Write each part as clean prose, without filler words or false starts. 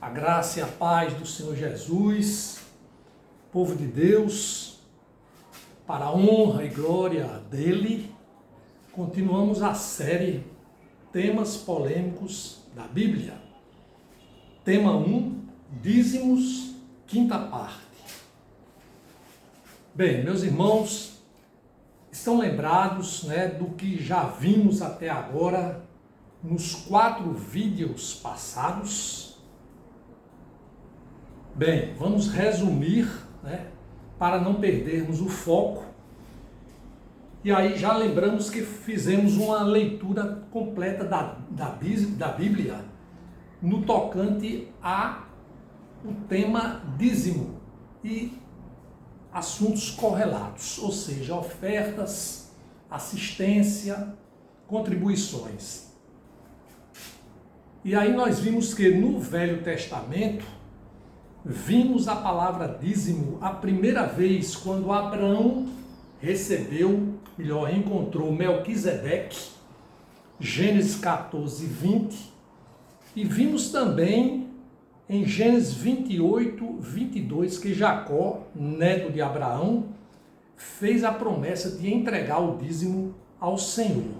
A graça e a paz do Senhor Jesus, povo de Deus, para a honra e glória dele, continuamos a série Temas Polêmicos da Bíblia. Tema 1, Dízimos, quinta parte. Bem, meus irmãos, estão lembrados, do que já vimos até agora nos 4 vídeos passados? Bem, vamos resumir, para não perdermos o foco. E aí já lembramos que fizemos uma leitura completa da Bíblia no tocante o tema dízimo e assuntos correlatos, ou seja, ofertas, assistência, contribuições. E aí nós vimos que no Velho Testamento, vimos a palavra dízimo a primeira vez quando Abraão encontrou Melquisedeque, Gênesis 14, 20, e vimos também em Gênesis 28, 22, que Jacó, neto de Abraão, fez a promessa de entregar o dízimo ao Senhor.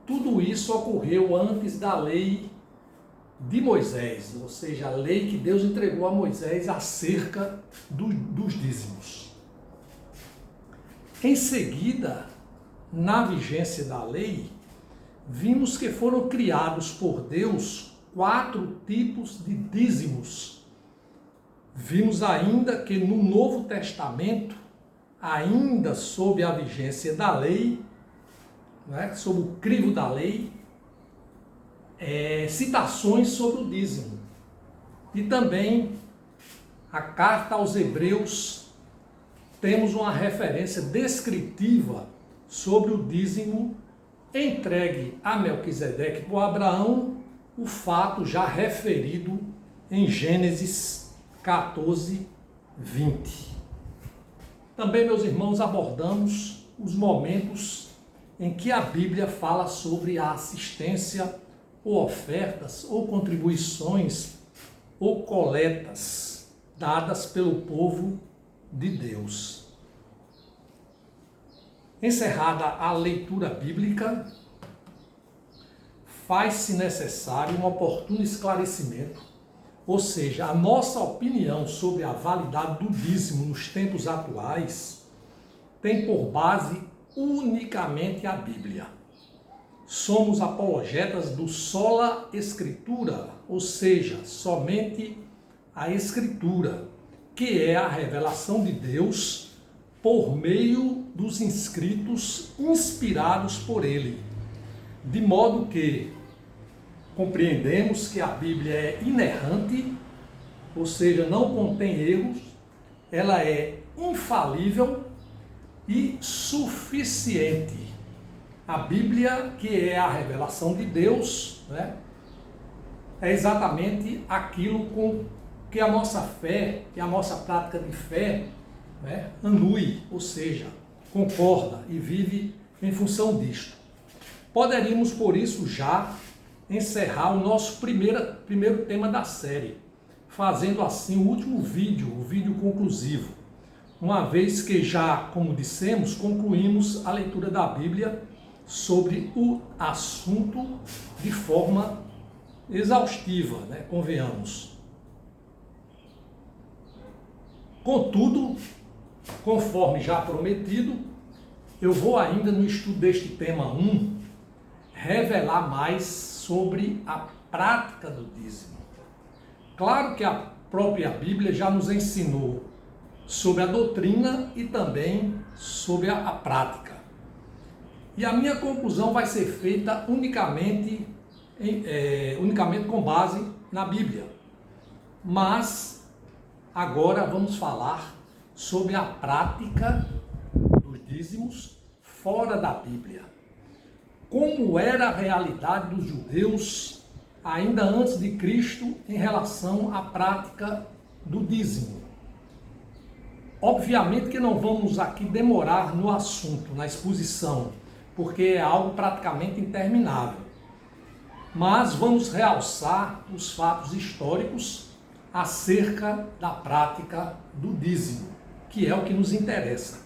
Tudo isso ocorreu antes da lei de Moisés, ou seja, a lei que Deus entregou a Moisés acerca dos dízimos. Em seguida, na vigência da lei, vimos que foram criados por Deus 4 tipos de dízimos. Vimos ainda que no Novo Testamento, ainda sob a vigência da lei, sob o crivo da lei, citações sobre o dízimo. E também a carta aos Hebreus, temos uma referência descritiva sobre o dízimo entregue a Melquisedeque por Abraão, o fato já referido em Gênesis 14, 20. Também, meus irmãos, abordamos os momentos em que a Bíblia fala sobre a assistência ou ofertas, ou contribuições, ou coletas dadas pelo povo de Deus. Encerrada a leitura bíblica, faz-se necessário um oportuno esclarecimento, ou seja, a nossa opinião sobre a validade do dízimo nos tempos atuais tem por base unicamente a Bíblia. Somos apologetas do sola escritura, ou seja, somente a escritura, que é a revelação de Deus por meio dos inscritos inspirados por ele. De modo que compreendemos que a Bíblia é inerrante, ou seja, não contém erros, ela é infalível e suficiente. A Bíblia, que é a revelação de Deus, é exatamente aquilo com que a nossa fé e a nossa prática de fé anui, ou seja, concorda e vive em função disto. Poderíamos, por isso, já encerrar o nosso primeiro tema da série, fazendo assim o último vídeo, o vídeo conclusivo, uma vez que já, como dissemos, concluímos a leitura da Bíblia sobre o assunto de forma exaustiva, convenhamos. Contudo, conforme já prometido, eu vou ainda no estudo deste tema 1 revelar mais sobre a prática do dízimo. Claro que a própria Bíblia já nos ensinou sobre a doutrina e também sobre a prática. E a minha conclusão vai ser feita unicamente com base na Bíblia. Mas agora vamos falar sobre a prática dos dízimos fora da Bíblia. Como era a realidade dos judeus ainda antes de Cristo em relação à prática do dízimo. Obviamente que não vamos aqui demorar no assunto, na exposição, porque é algo praticamente interminável. Mas vamos realçar os fatos históricos acerca da prática do dízimo, que é o que nos interessa.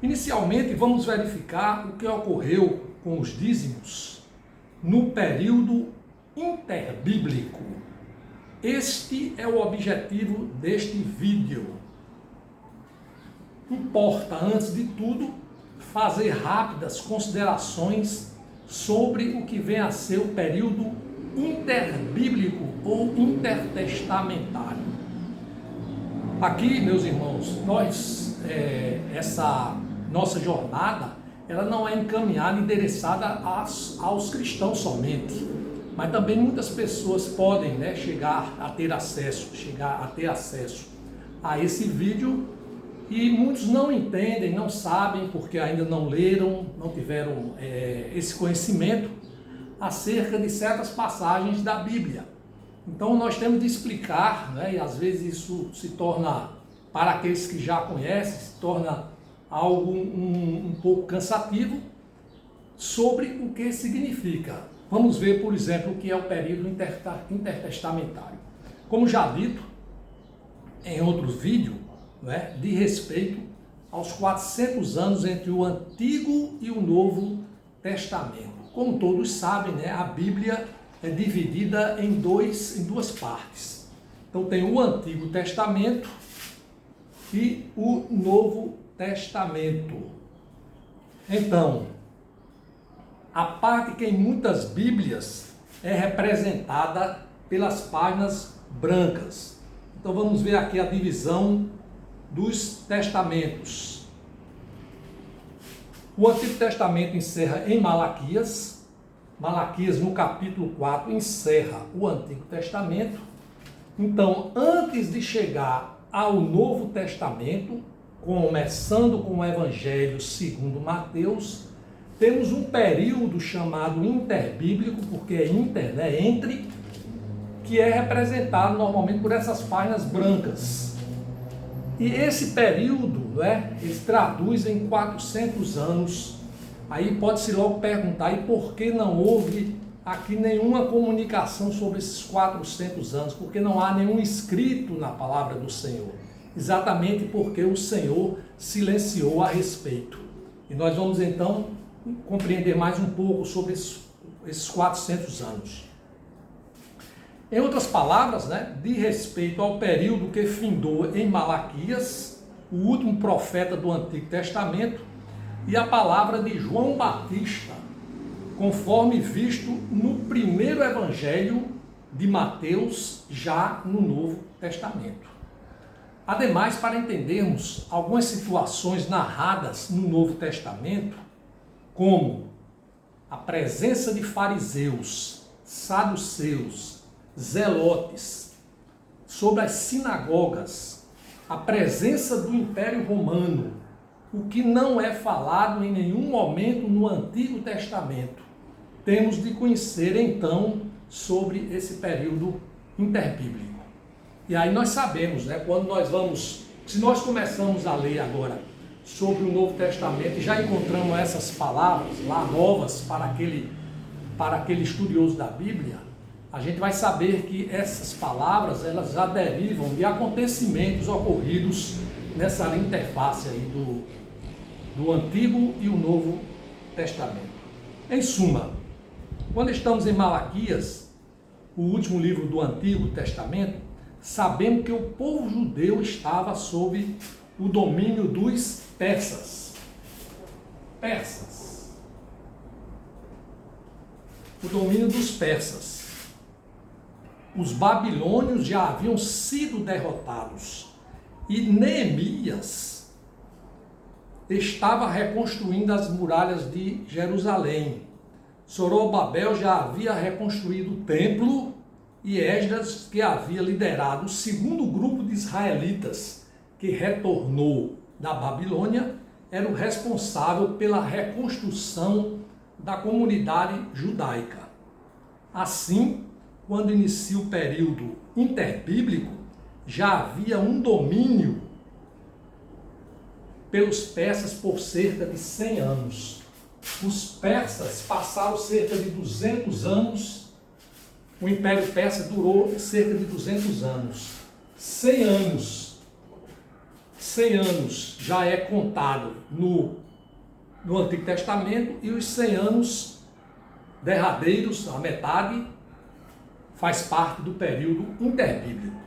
Inicialmente, vamos verificar o que ocorreu com os dízimos no período interbíblico. Este é o objetivo deste vídeo. Importa, antes de tudo, fazer rápidas considerações sobre o que vem a ser o período interbíblico ou intertestamentário. Aqui, meus irmãos, essa nossa jornada, ela não é encaminhada, endereçada aos cristãos somente, mas também muitas pessoas podem, chegar a ter acesso a esse vídeo, e muitos não entendem, não sabem, porque ainda não leram, não tiveram esse conhecimento acerca de certas passagens da Bíblia. Então nós temos de explicar, e às vezes isso se torna, para aqueles que já conhecem, se torna algo um pouco cansativo, sobre o que significa. Vamos ver, por exemplo, o que é o período intertestamentário. Como já dito em outros vídeos, de respeito aos 400 anos entre o Antigo e o Novo Testamento. Como todos sabem, a Bíblia é dividida em duas partes. Então tem o Antigo Testamento e o Novo Testamento. Então, a parte que em muitas Bíblias é representada pelas páginas brancas. Então vamos ver aqui a divisão dos testamentos. O Antigo Testamento encerra em Malaquias. Malaquias, no capítulo 4, encerra o Antigo Testamento. Então, antes de chegar ao Novo Testamento, começando com o Evangelho segundo Mateus, temos um período chamado interbíblico, porque é entre, que é representado normalmente por essas páginas brancas. E esse período, ele traduz em 400 anos. Aí pode-se logo perguntar, e por que não houve aqui nenhuma comunicação sobre esses 400 anos? Porque não há nenhum escrito na palavra do Senhor. Exatamente porque o Senhor silenciou a respeito. E nós vamos então compreender mais um pouco sobre esses 400 anos. Em outras palavras, de respeito ao período que findou em Malaquias, o último profeta do Antigo Testamento, e a palavra de João Batista, conforme visto no primeiro evangelho de Mateus, já no Novo Testamento. Ademais, para entendermos algumas situações narradas no Novo Testamento, como a presença de fariseus, saduceus, zelotes, sobre as sinagogas, a presença do Império Romano, o que não é falado em nenhum momento no Antigo Testamento. Temos de conhecer então sobre esse período interbíblico. E aí nós sabemos, quando se nós começamos a ler agora sobre o Novo Testamento e já encontramos essas palavras lá novas para aquele estudioso da Bíblia, a gente vai saber que essas palavras, elas já derivam de acontecimentos ocorridos nessa interface aí do Antigo e o Novo Testamento. Em suma, quando estamos em Malaquias, o último livro do Antigo Testamento, sabemos que o povo judeu estava sob o domínio dos persas. O domínio dos persas. Os babilônios já haviam sido derrotados e Neemias estava reconstruindo as muralhas de Jerusalém. Zorobabel já havia reconstruído o templo e Esdras, que havia liderado o segundo grupo de israelitas que retornou da Babilônia, era o responsável pela reconstrução da comunidade judaica. Assim, quando inicia o período interbíblico, já havia um domínio pelos persas por cerca de 100 anos. Os persas passaram cerca de 200 anos o Império Persa durou cerca de 200 anos. 100 anos já é contado no Antigo Testamento, e os 100 anos derradeiros, a metade, faz parte do período interbíblico.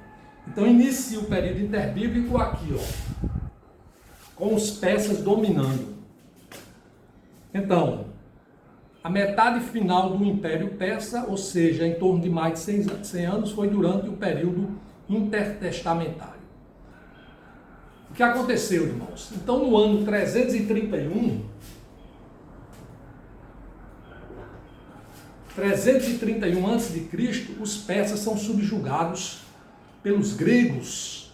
Então inicia o período interbíblico aqui, ó, com os persas dominando. Então, a metade final do Império Persa, ou seja, em torno de mais de 100 anos, foi durante o período intertestamentário. O que aconteceu, irmãos? Então, no ano 331 a.C., os persas são subjugados pelos gregos,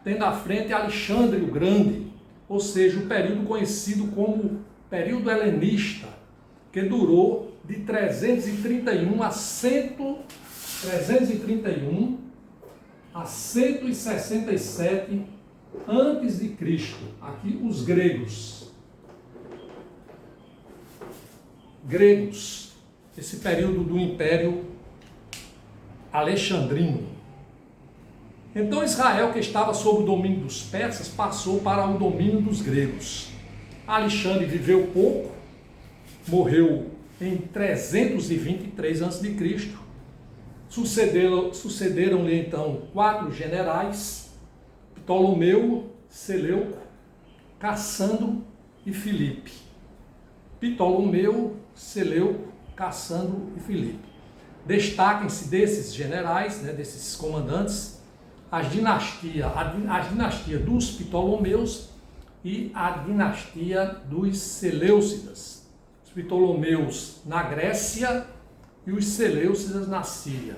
tendo à frente Alexandre o Grande, ou seja, o período conhecido como período helenista, que durou de 331 a 167 antes de Cristo. Aqui os gregos, esse período do Império Alexandrino. Então Israel, que estava sob o domínio dos persas, passou para o domínio dos gregos. Alexandre viveu pouco, morreu em 323 a.C. Sucederam-lhe então 4 generais: Ptolomeu, Seleuco, Cassandro e Filipe. Ptolomeu, Seleuco, Cassandro e Filipe. Destaquem-se desses generais, desses comandantes, a dinastia dos Ptolomeus e a dinastia dos Seleucidas. Os Ptolomeus na Grécia e os Seleucidas na Síria.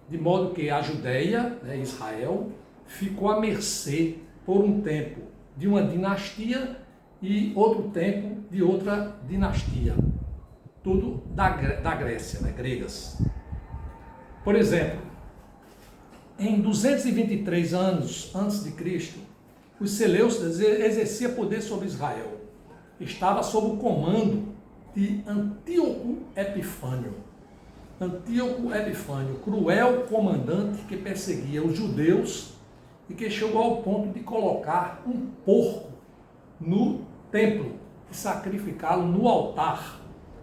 De modo que a Judéia, Israel, ficou à mercê por um tempo de uma dinastia e outro tempo de outra dinastia. Tudo da Grécia, gregas. Por exemplo, em 223 anos antes de Cristo, os Seleucidas exerciam poder sobre Israel. Estava sob o comando de Antíoco Epifânio. Antíoco Epifânio, cruel comandante que perseguia os judeus e que chegou ao ponto de colocar um porco no templo e sacrificá-lo no altar,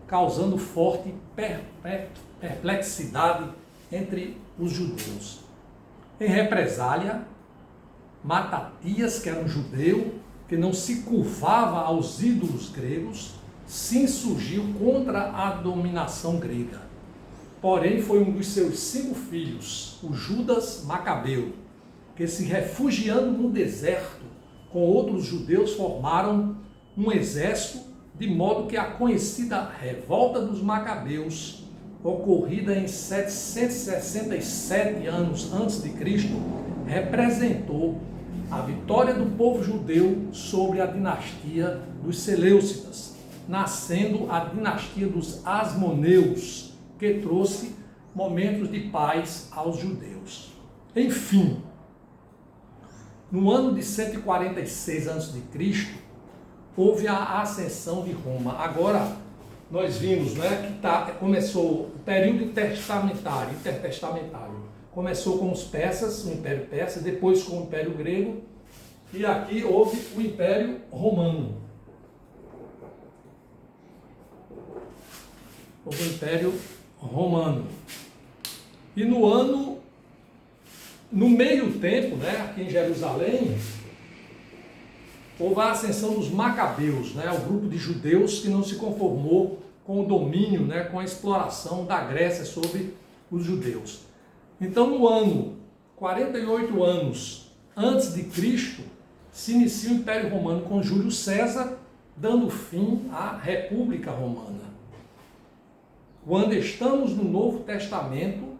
causando forte perplexidade entre os judeus. Em represália, Matatias, que era um judeu que não se curvava aos ídolos gregos, se insurgiu contra a dominação grega. Porém, foi um dos seus 5 filhos, o Judas Macabeu, que, se refugiando no deserto com outros judeus, formaram um exército, de modo que a conhecida revolta dos Macabeus, ocorrida em 767 anos antes de Cristo, representou a vitória do povo judeu sobre a dinastia dos Seleucidas, nascendo a dinastia dos Asmoneus, que trouxe momentos de paz aos judeus. Enfim, no ano de 146 a.C., houve a ascensão de Roma. Agora, nós vimos que começou o período intertestamentário. Começou com os persas, o Império Persa, depois com o Império Grego, e aqui houve o Império Romano. Houve o Império Romano. E no meio tempo, aqui em Jerusalém, houve a ascensão dos Macabeus, o grupo de judeus que não se conformou com o domínio, com a exploração da Grécia sobre os judeus. Então, no ano 48 anos antes de Cristo, se inicia o Império Romano com Júlio César, dando fim à República Romana. Quando estamos no Novo Testamento,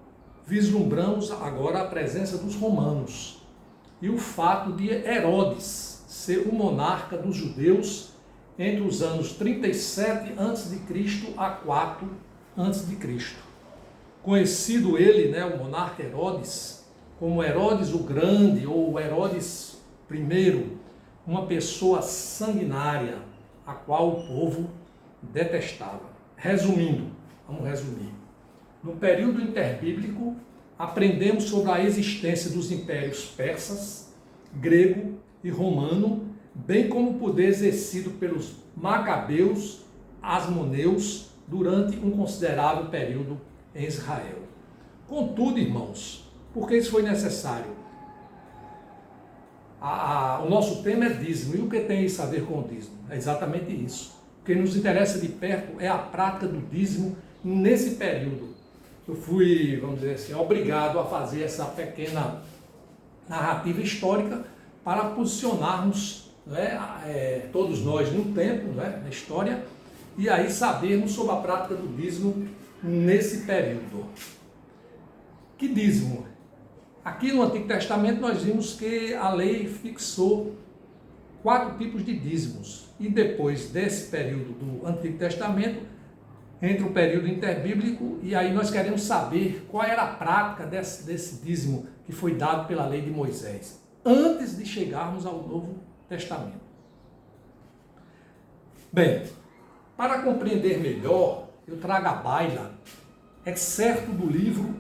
vislumbramos agora a presença dos romanos e o fato de Herodes ser o monarca dos judeus entre os anos 37 a.C. a 4 a.C. Conhecido ele, o monarca Herodes, como Herodes o Grande ou Herodes I, uma pessoa sanguinária, a qual o povo detestava. Resumindo, vamos resumir. No período interbíblico, aprendemos sobre a existência dos impérios persas, grego e romano, bem como o poder exercido pelos macabeus, asmoneus, durante um considerável período em Israel. Contudo, irmãos, por que isso foi necessário? O nosso tema é dízimo. E o que tem isso a ver com o dízimo? É exatamente isso. O que nos interessa de perto é a prática do dízimo nesse período. Eu fui, vamos dizer assim, obrigado a fazer essa pequena narrativa histórica para posicionarmos, né, todos nós no tempo, né, na história, e aí sabermos sobre a prática do dízimo nesse período. Que dízimo? Aqui no Antigo Testamento nós vimos que a lei fixou 4 tipos de dízimos. E depois desse período do Antigo Testamento, entra o período interbíblico, e aí nós queremos saber qual era a prática desse dízimo que foi dado pela lei de Moisés, antes de chegarmos ao Novo Testamento. Bem, para compreender melhor, eu trago à baila excerto do livro,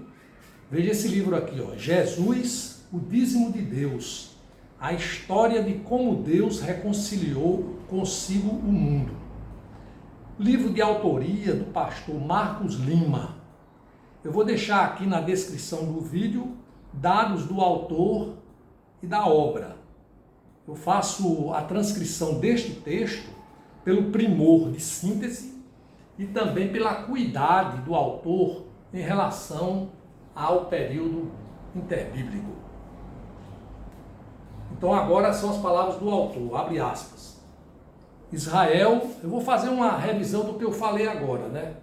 veja esse livro aqui, ó, Jesus, o dízimo de Deus, a história de como Deus reconciliou consigo o mundo. Livro de autoria do pastor Marcos Lima. Eu vou deixar aqui na descrição do vídeo dados do autor e da obra. Eu faço a transcrição deste texto pelo primor de síntese e também pela acuidade do autor em relação ao período interbíblico. Então agora são as palavras do autor, abre aspas. Israel, eu vou fazer uma revisão do que eu falei agora, né?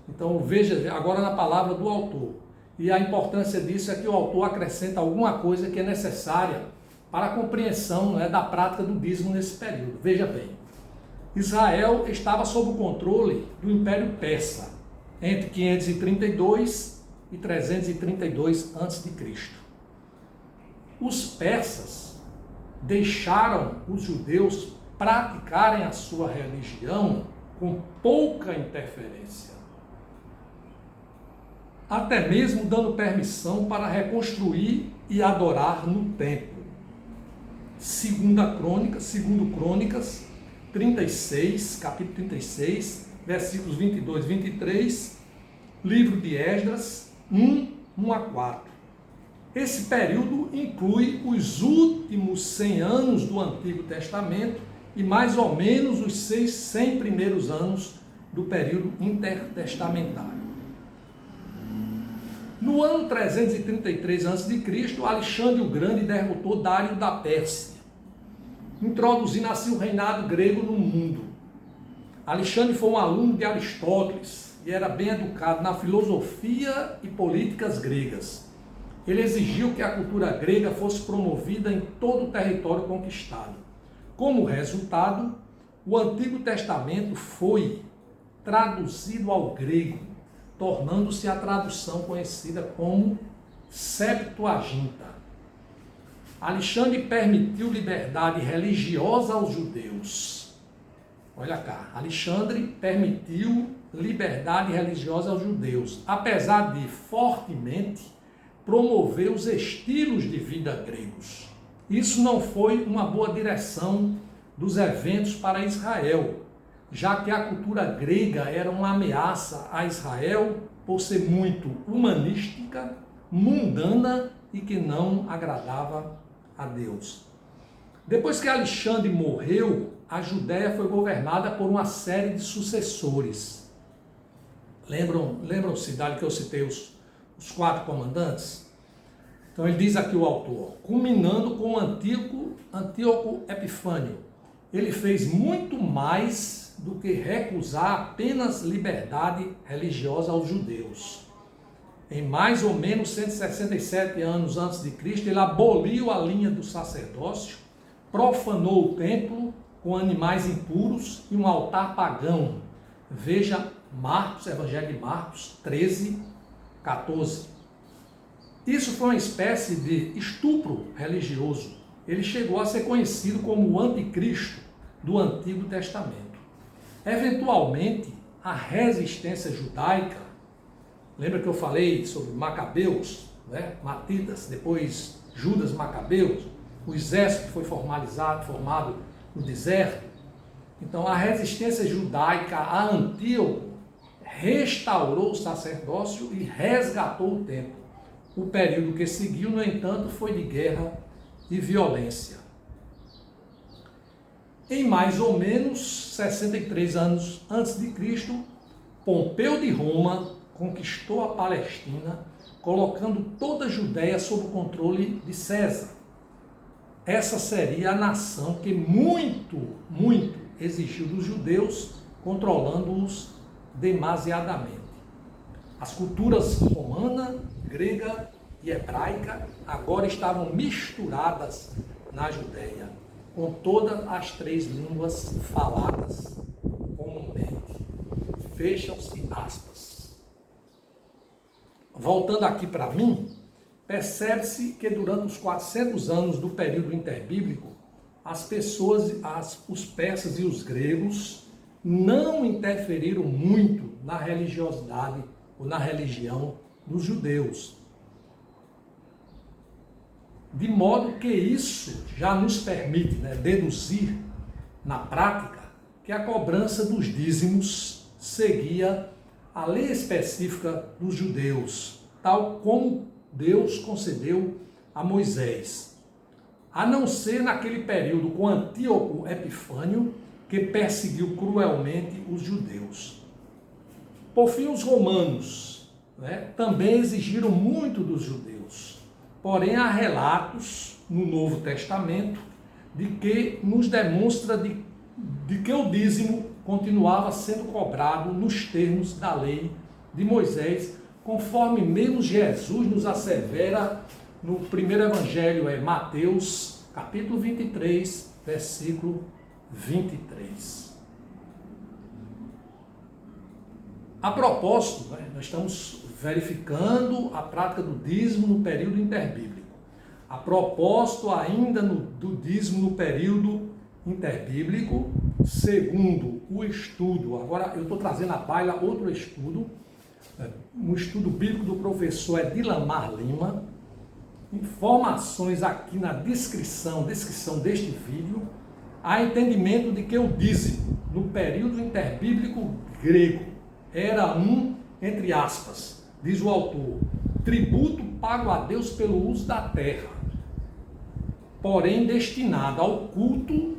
Então veja agora na palavra do autor. E a importância disso é que o autor acrescenta alguma coisa que é necessária para a compreensão, né, da prática do dízimo nesse período. Veja bem, Israel estava sob o controle do Império Persa entre 532 e 332 a.C. Os persas deixaram os judeus praticarem a sua religião com pouca interferência, até mesmo dando permissão para reconstruir e adorar no templo. Segundo Crônicas 36, capítulo 36, versículos 22 e 23, livro de Esdras 1 a 4. Esse período inclui os últimos 100 anos do Antigo Testamento e mais ou menos os 100 primeiros anos do período intertestamentário. No ano 333 a.C., Alexandre o Grande derrotou Dário da Pérsia, introduzindo assim o reinado grego no mundo. Alexandre foi um aluno de Aristóteles e era bem educado na filosofia e políticas gregas. Ele exigiu que a cultura grega fosse promovida em todo o território conquistado. Como resultado, o Antigo Testamento foi traduzido ao grego, tornando-se a tradução conhecida como Septuaginta. Alexandre permitiu liberdade religiosa aos judeus. Olha cá, Alexandre permitiu liberdade religiosa aos judeus, apesar de fortemente promover os estilos de vida gregos. Isso não foi uma boa direção dos eventos para Israel, já que a cultura grega era uma ameaça a Israel por ser muito humanística, mundana e que não agradava a Deus. Depois que Alexandre morreu, a Judéia foi governada por uma série de sucessores. Lembram-se dali que eu citei os 4 comandantes? Então ele diz aqui o autor, culminando com Antíoco Epifânio. Ele fez muito mais do que recusar apenas liberdade religiosa aos judeus. Em mais ou menos 167 anos antes de Cristo, ele aboliu a linha do sacerdócio, profanou o templo com animais impuros e um altar pagão. Veja Marcos, Evangelho de Marcos 13, 14. Isso foi uma espécie de estupro religioso. Ele chegou a ser conhecido como o anticristo do Antigo Testamento. Eventualmente, a resistência judaica Lembra que eu falei sobre Macabeus, né? Matitas, depois Judas Macabeus, o exército que foi formado no deserto. Então a resistência judaica a Antíoco restaurou o sacerdócio e resgatou o templo. O período que seguiu, no entanto, foi de guerra e violência. Em mais ou menos 63 anos antes de Cristo, Pompeu de Roma conquistou a Palestina, colocando toda a Judéia sob o controle de César. Essa seria a nação que muito exigiu dos judeus, controlando-os demasiadamente. As culturas romana, grega e hebraica agora estavam misturadas na Judéia, com todas as 3 línguas faladas comumente. Fecham-se aspas. Voltando aqui para mim, percebe-se que durante os 400 anos do período interbíblico, as pessoas, os persas e os gregos não interferiram muito na religiosidade ou na religião dos judeus. De modo que isso já nos permite, deduzir na prática que a cobrança dos dízimos seguia a lei específica dos judeus, tal como Deus concedeu a Moisés. A não ser naquele período com Antíoco Epifânio, que perseguiu cruelmente os judeus. Por fim, os romanos também exigiram muito dos judeus. Porém, há relatos no Novo Testamento de que nos demonstra de que o dízimo continuava sendo cobrado nos termos da lei de Moisés, conforme mesmo Jesus nos assevera no primeiro evangelho, Mateus, capítulo 23, versículo 23. A propósito, nós estamos verificando a prática do dízimo no período interbíblico. A propósito ainda do dízimo no período interbíblico, segundo o estudo, agora eu estou trazendo à baila outro estudo, um estudo bíblico do professor Edilamar Lima, informações aqui na descrição deste vídeo, há entendimento de que o dízimo no período interbíblico grego era entre aspas, diz o autor, tributo pago a Deus pelo uso da terra, porém destinado ao culto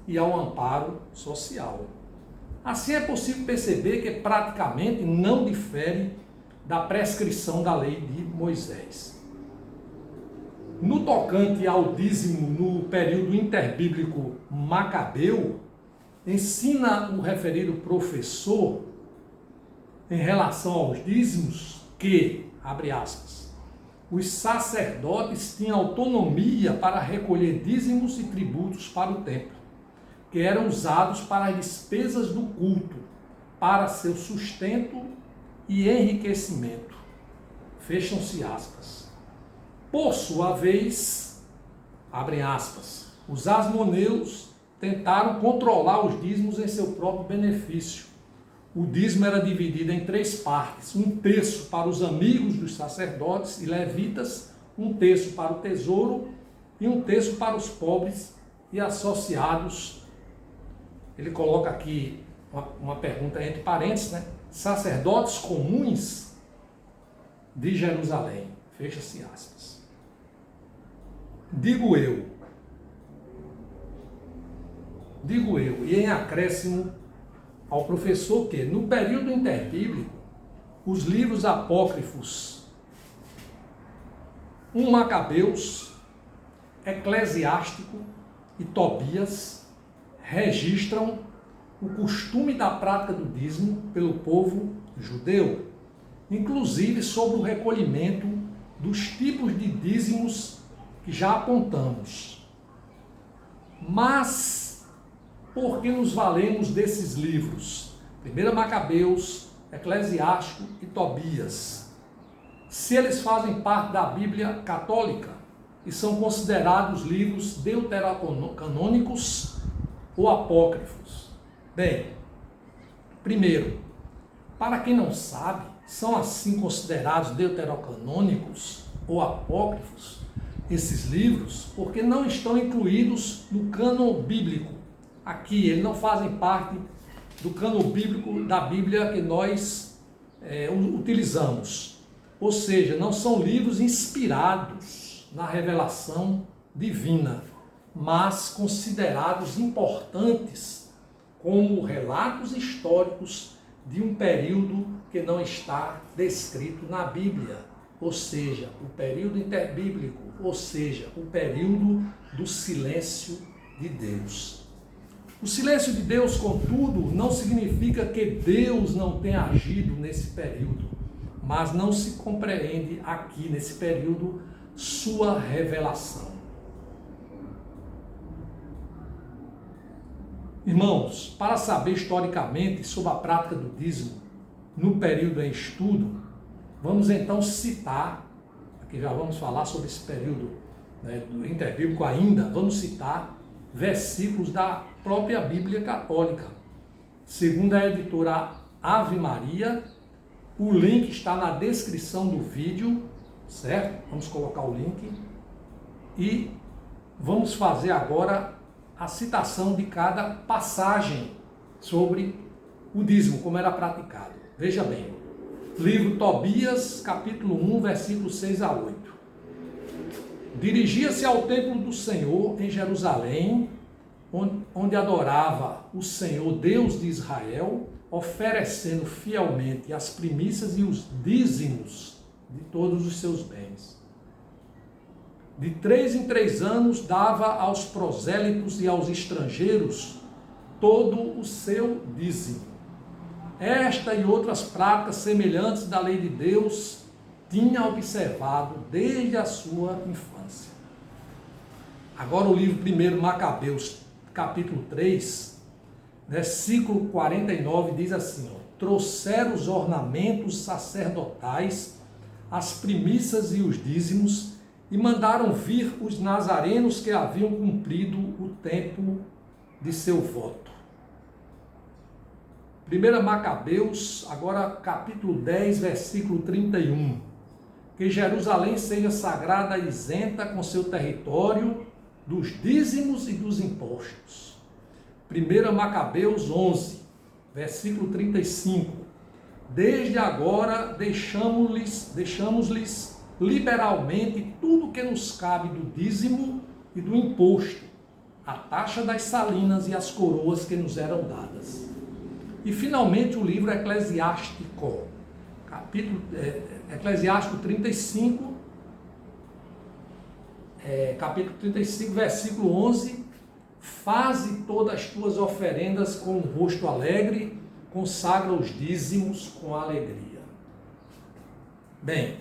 e ao amparo social. Assim é possível perceber que praticamente não difere da prescrição da lei de Moisés. No tocante ao dízimo no período interbíblico macabeu, ensina o referido professor em relação aos dízimos que, abre aspas, os sacerdotes tinham autonomia para recolher dízimos e tributos para o templo, que eram usados para as despesas do culto, para seu sustento e enriquecimento. Fecham-se aspas. Por sua vez, abrem aspas, os asmoneus tentaram controlar os dízimos em seu próprio benefício. O dízimo era dividido em 3 partes, 1/3 para os amigos dos sacerdotes e levitas, 1/3 para o tesouro e 1/3 para os pobres e associados. Ele coloca aqui uma pergunta entre parênteses, sacerdotes comuns de Jerusalém. Fecha-se aspas. Digo eu, e em acréscimo ao professor que, no período interbíblico, os livros apócrifos 1 Macabeus, Eclesiástico e Tobias registram o costume da prática do dízimo pelo povo judeu, inclusive sobre o recolhimento dos tipos de dízimos que já apontamos. Mas por que nos valemos desses livros? 1 Macabeus, Eclesiástico e Tobias. Se eles fazem parte da Bíblia católica e são considerados livros deuterocanônicos ou apócrifos. Bem, primeiro, para quem não sabe, são assim considerados deuterocanônicos ou apócrifos, esses livros, porque não estão incluídos no cânon bíblico. Aqui, eles não fazem parte do cânon bíblico da Bíblia que nós utilizamos. Ou seja, não são livros inspirados na revelação divina, mas considerados importantes como relatos históricos de um período que não está descrito na Bíblia, ou seja, o período interbíblico, ou seja, o período do silêncio de Deus. O silêncio de Deus, contudo, não significa que Deus não tenha agido nesse período, mas não se compreende aqui, nesse período, sua revelação. Irmãos, para saber historicamente sobre a prática do dízimo no período em estudo, vamos então citar, aqui já vamos falar sobre esse período do interbíblico ainda, vamos citar versículos da própria Bíblia Católica. Segundo a editora Ave Maria, o link está na descrição do vídeo, certo? Vamos colocar o link e vamos fazer agora a citação de cada passagem sobre o dízimo, como era praticado. Veja bem, livro Tobias, capítulo 1, versículos 6 a 8. Dirigia-se ao templo do Senhor em Jerusalém, onde adorava o Senhor, Deus de Israel, oferecendo fielmente as primícias e os dízimos de todos os seus bens. De 3 em 3 anos dava aos prosélitos e aos estrangeiros todo o seu dízimo. Esta e outras práticas semelhantes da lei de Deus tinha observado desde a sua infância. Agora o livro 1 Macabeus, capítulo 3, versículo 49, diz assim: trouxeram os ornamentos sacerdotais, as primícias e os dízimos, e mandaram vir os nazarenos que haviam cumprido o tempo de seu voto. 1 Macabeus, agora capítulo 10, versículo 31. Que Jerusalém seja sagrada e isenta com seu território dos dízimos e dos impostos. 1 Macabeus 11, versículo 35. Desde agora deixamos-lhes liberalmente tudo que nos cabe do dízimo e do imposto, a taxa das salinas e as coroas que nos eram dadas. E finalmente o livro Eclesiástico, Eclesiástico 35, capítulo 35, versículo 11, faze todas as tuas oferendas com o rosto alegre, consagra os dízimos com alegria. Bem,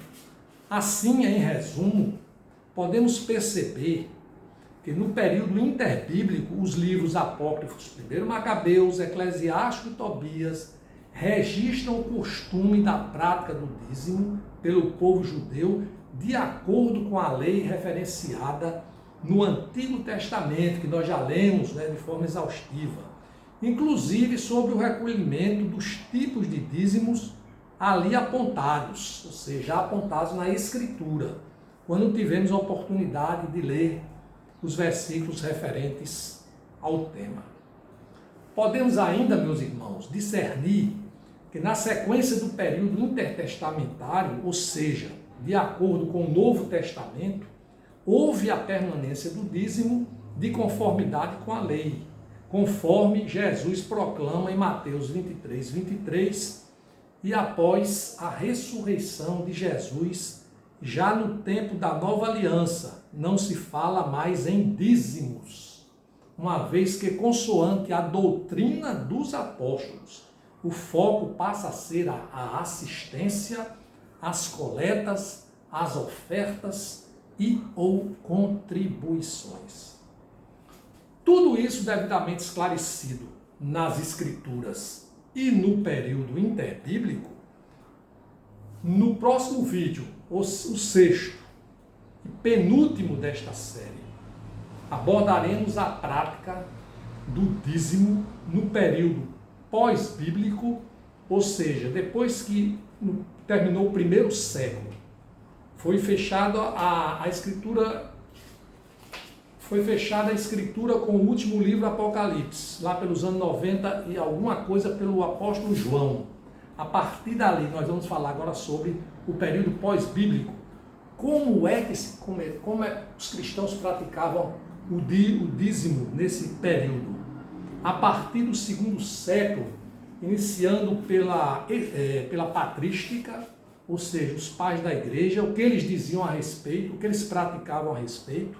assim, em resumo, podemos perceber que no período interbíblico, os livros apócrifos 1 Macabeus, Eclesiástico e Tobias registram o costume da prática do dízimo pelo povo judeu de acordo com a lei referenciada no Antigo Testamento, que nós já lemos de forma exaustiva, inclusive sobre o recolhimento dos tipos de dízimos ali apontados, ou seja, apontados na Escritura, quando tivemos a oportunidade de ler os versículos referentes ao tema. Podemos ainda, meus irmãos, discernir que na sequência do período intertestamentário, ou seja, de acordo com o Novo Testamento, houve a permanência do dízimo de conformidade com a lei, conforme Jesus proclama em Mateus 23, 23, e após a ressurreição de Jesus, já no tempo da nova aliança, não se fala mais em dízimos, uma vez que, consoante a doutrina dos apóstolos, o foco passa a ser a assistência, as coletas, as ofertas e ou contribuições. Tudo isso devidamente esclarecido nas Escrituras e no período interbíblico, no próximo vídeo, o sexto e penúltimo desta série, abordaremos a prática do dízimo no período pós-bíblico, ou seja, depois que terminou o primeiro século. Foi fechada a escritura, foi fechada a escritura com o último livro Apocalipse, lá pelos anos 90 e alguma coisa pelo apóstolo João. A partir dali, nós vamos falar agora sobre o período pós-bíblico. Como é que os cristãos praticavam o dízimo nesse período? A partir do segundo século, iniciando pela patrística, ou seja, os pais da igreja, o que eles diziam a respeito, o que eles praticavam a respeito,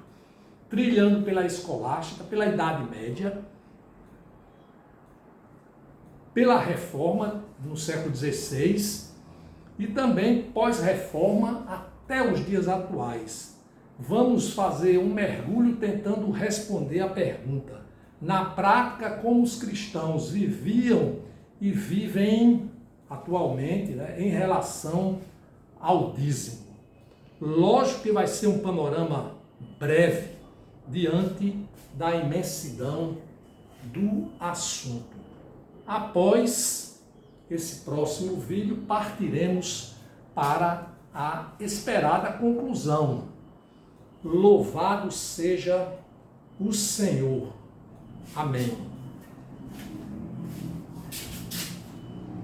trilhando pela escolástica, pela Idade Média, pela Reforma no século XVI e também pós-Reforma até os dias atuais. Vamos fazer um mergulho tentando responder a pergunta: na prática, como os cristãos viviam e vivem atualmente, né, em relação ao dízimo. Lógico que vai ser um panorama breve diante da imensidão do assunto. Após esse próximo vídeo, partiremos para a esperada conclusão. Louvado seja o Senhor. Amém.